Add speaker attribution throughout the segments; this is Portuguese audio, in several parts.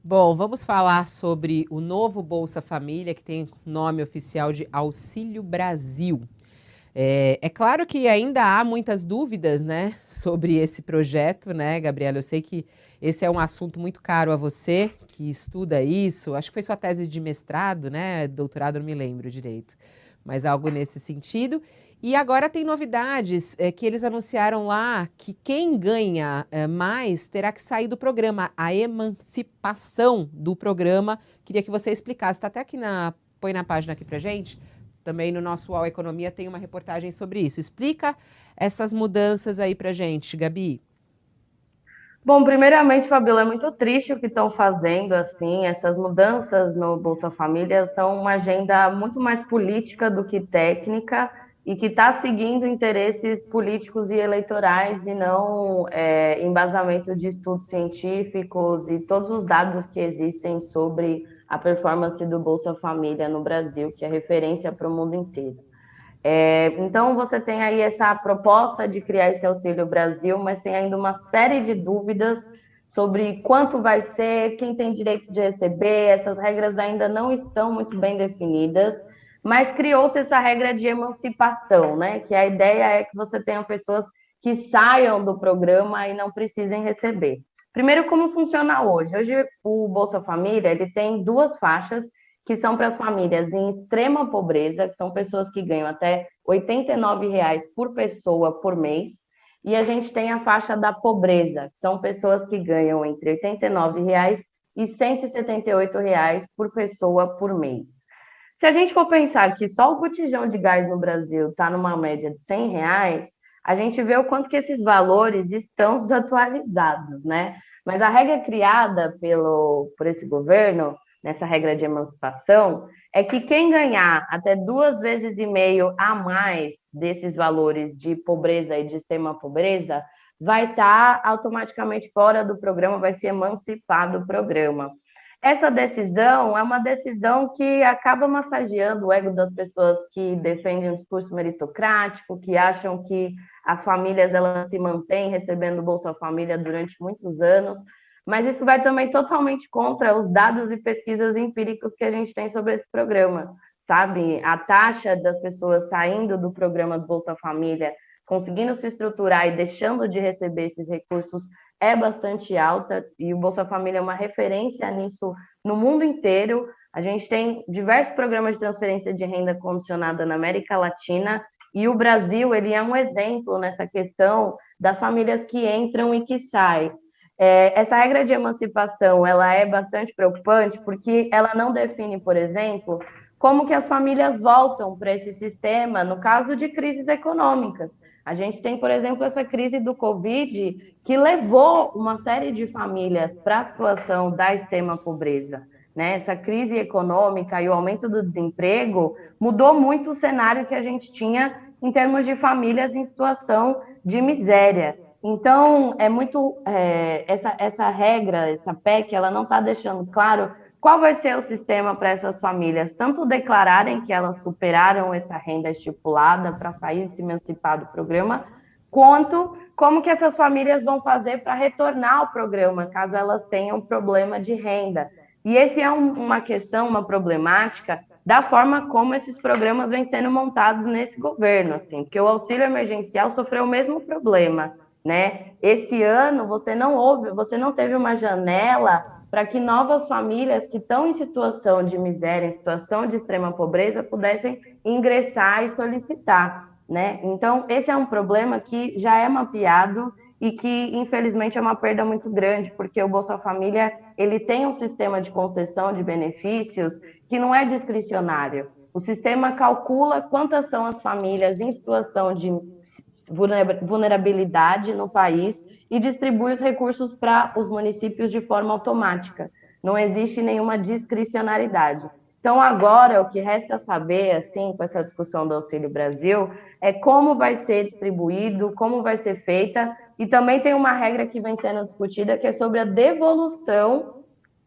Speaker 1: Bom, vamos falar sobre o novo Bolsa Família, que tem nome oficial de Auxílio Brasil. É claro que ainda há muitas dúvidas, né, sobre esse projeto, né, Gabriela? Eu sei que esse é um assunto muito caro a você, que estuda isso. Acho que foi sua tese de mestrado, né? Doutorado, não me lembro direito, mas algo nesse sentido. E agora tem novidades que eles anunciaram lá que quem ganha mais terá que sair do programa, a emancipação do programa. Queria que você explicasse, está até aqui põe na página aqui pra gente. Também no nosso UOL Economia tem uma reportagem sobre isso. Explica essas mudanças aí pra gente, Gabi.
Speaker 2: Bom, primeiramente, Fabíola, é muito triste o que estão fazendo, assim, essas mudanças no Bolsa Família são uma agenda muito mais política do que técnica e que está seguindo interesses políticos e eleitorais e não embasamento de estudos científicos e todos os dados que existem sobre a performance do Bolsa Família no Brasil, que é referência para o mundo inteiro. Então, você tem aí essa proposta de criar esse Auxílio Brasil, mas tem ainda uma série de dúvidas sobre quanto vai ser, quem tem direito de receber, essas regras ainda não estão muito bem definidas, mas criou-se essa regra de emancipação, né? Que a ideia é que você tenha pessoas que saiam do programa e não precisem receber. Primeiro, como funciona hoje? Hoje, o Bolsa Família ele tem duas faixas que são para as famílias em extrema pobreza, que são pessoas que ganham até R$ 89 por pessoa por mês, e a gente tem a faixa da pobreza, que são pessoas que ganham entre R$ 89 e R$ 178 por pessoa por mês. Se a gente for pensar que só o botijão de gás no Brasil está numa média de R$ 100, a gente vê o quanto que esses valores estão desatualizados, né? Mas a regra criada por esse governo nessa regra de emancipação, é que quem ganhar até 2,5 vezes a mais desses valores de pobreza e de extrema pobreza vai estar automaticamente fora do programa, vai se emancipar do programa. Essa decisão é uma decisão que acaba massageando o ego das pessoas que defendem um discurso meritocrático, que acham que as famílias elas se mantêm recebendo Bolsa Família durante muitos anos, mas isso vai também totalmente contra os dados e pesquisas empíricos que a gente tem sobre esse programa, sabe? A taxa das pessoas saindo do programa do Bolsa Família, conseguindo se estruturar e deixando de receber esses recursos é bastante alta, e o Bolsa Família é uma referência nisso no mundo inteiro. A gente tem diversos programas de transferência de renda condicionada na América Latina, e o Brasil ele é um exemplo nessa questão das famílias que entram e que saem. Essa regra de emancipação ela é bastante preocupante porque ela não define, por exemplo, como que as famílias voltam para esse sistema no caso de crises econômicas. A gente tem, por exemplo, essa crise do Covid que levou uma série de famílias para a situação da extrema pobreza. Né? Essa crise econômica e o aumento do desemprego mudou muito o cenário que a gente tinha em termos de famílias em situação de miséria. Então, essa regra, essa PEC, ela não está deixando claro qual vai ser o sistema para essas famílias, tanto declararem que elas superaram essa renda estipulada para sair de se emancipar do programa, quanto como que essas famílias vão fazer para retornar ao programa, caso elas tenham problema de renda. E esse é uma questão, uma problemática da forma como esses programas vêm sendo montados nesse governo, assim, porque o auxílio emergencial sofreu o mesmo problema, né? Esse ano você não teve uma janela para que novas famílias que estão em situação de miséria, em situação de extrema pobreza, pudessem ingressar e solicitar, né? Então, esse é um problema que já é mapeado e que, infelizmente, é uma perda muito grande, porque o Bolsa Família ele tem um sistema de concessão de benefícios que não é discricionário. O sistema calcula quantas são as famílias em situação de vulnerabilidade no país e distribui os recursos para os municípios de forma automática. Não existe nenhuma discricionariedade. Então, agora, o que resta saber, assim, com essa discussão do Auxílio Brasil, é como vai ser distribuído, como vai ser feita, e também tem uma regra que vem sendo discutida, que é sobre a devolução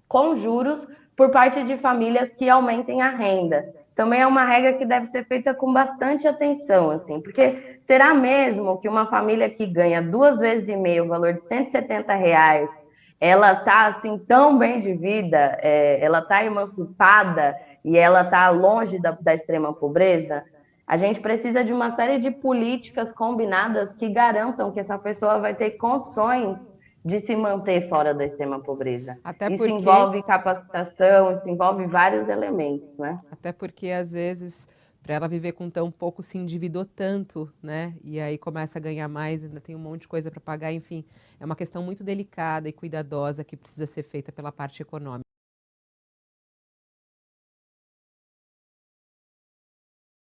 Speaker 2: com juros por parte de famílias que aumentem a renda. Também é uma regra que deve ser feita com bastante atenção, assim, porque será mesmo que uma família que ganha 2,5 vezes o valor de R$ 170 ela está assim tão bem de vida, ela está emancipada e ela está longe da extrema pobreza, a gente precisa de uma série de políticas combinadas que garantam que essa pessoa vai ter condições de se manter fora da extrema pobreza.
Speaker 1: Até
Speaker 2: Isso
Speaker 1: porque
Speaker 2: envolve capacitação, isso envolve vários elementos, né?
Speaker 1: Até porque, às vezes, para ela viver com tão pouco, se endividou tanto, né? E aí começa a ganhar mais, ainda tem um monte de coisa para pagar, enfim. É uma questão muito delicada e cuidadosa que precisa ser feita pela parte econômica.